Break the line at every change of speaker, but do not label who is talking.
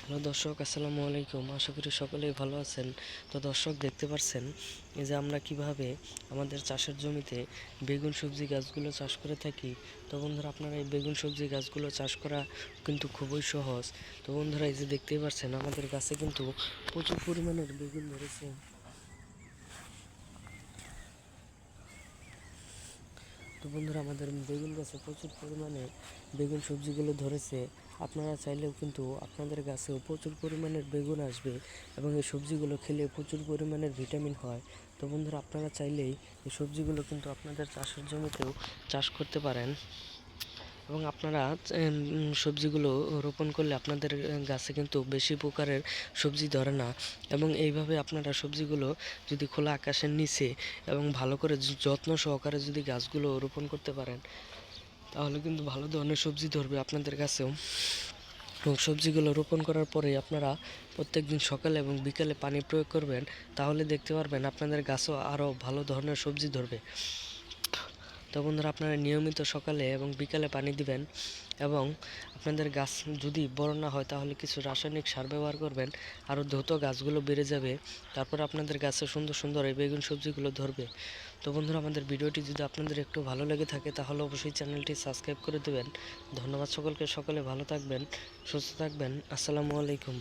Hello দর্শক, আসসালামু আলাইকুম। আশা করি সকলেই ভালো আছেন। তো দর্শক, দেখতে পাচ্ছেন এই যে আমরা কিভাবে আমাদের চাষের জমিতে বেগুন সবজি গাছগুলো চাষ করে থাকি। তো বন্ধুরা, আপনারা এই বেগুন সবজি গাছগুলো চাষ করা কিন্তু খুবই সহজ। তো বন্ধুরা, এই যে দেখতেই পাচ্ছেন আমাদের গাছে কিন্তু প্রচুর পরিমাণের বেগুন ধরেছে। তো বন্ধুরা, আমাদের বেগুন গাছে প্রচুর পরিমাণে বেগুন সবজিগুলো ধরেছে। আপনারা চাইলেও কিন্তু আপনাদের গাছেও প্রচুর পরিমাণের বেগুন আসবে এবং এই সবজিগুলো খেলে প্রচুর পরিমাণের ভিটামিন হয়। তো বন্ধুরা, আপনারা চাইলেই এই সবজিগুলো কিন্তু আপনাদের চাষের জমিতেও চাষ করতে পারেন এবং আপনারা সবজিগুলো রোপণ করলে আপনাদের গাছে কিন্তু বেশি প্রকারের সবজি ধরে না। এবং এইভাবে আপনারা সবজিগুলো যদি খোলা আকাশের নিচে এবং ভালো করে যত্ন সহকারে যদি গাছগুলো রোপণ করতে পারেন, তাহলে কিন্তু ভালো ধরনের সবজি ধরবে আপনাদের গাছেও। এবং সবজিগুলো রোপণ করার পরে আপনারা প্রত্যেকদিন সকালে এবং বিকালে পানি প্রয়োগ করবেন, তাহলে দেখতে পারবেন আপনাদের গাছও আরও ভালো ধরনের সবজি ধরবে। তো বন্ধুরা, আপনারা নিয়মিত সকালে এবং বিকালে পানি দিবেন এবং আপনাদের গাছ যদি বড় না হয় তাহলে কিছু রাসায়নিক সার ব্যবহার করবেন, আরও দ্রুত গাছগুলো বেড়ে যাবে। তারপর আপনাদের গাছে সুন্দর সুন্দর এই বেগুন সবজিগুলো ধরবে। তো বন্ধুরা, আমাদের ভিডিওটি যদি আপনাদের একটু ভালো লেগে থাকে তাহলে অবশ্যই চ্যানেলটি সাবস্ক্রাইব করে দেবেন। ধন্যবাদ সকলকে। সকলে ভালো থাকবেন, সুস্থ থাকবেন। আসসালামু আলাইকুম।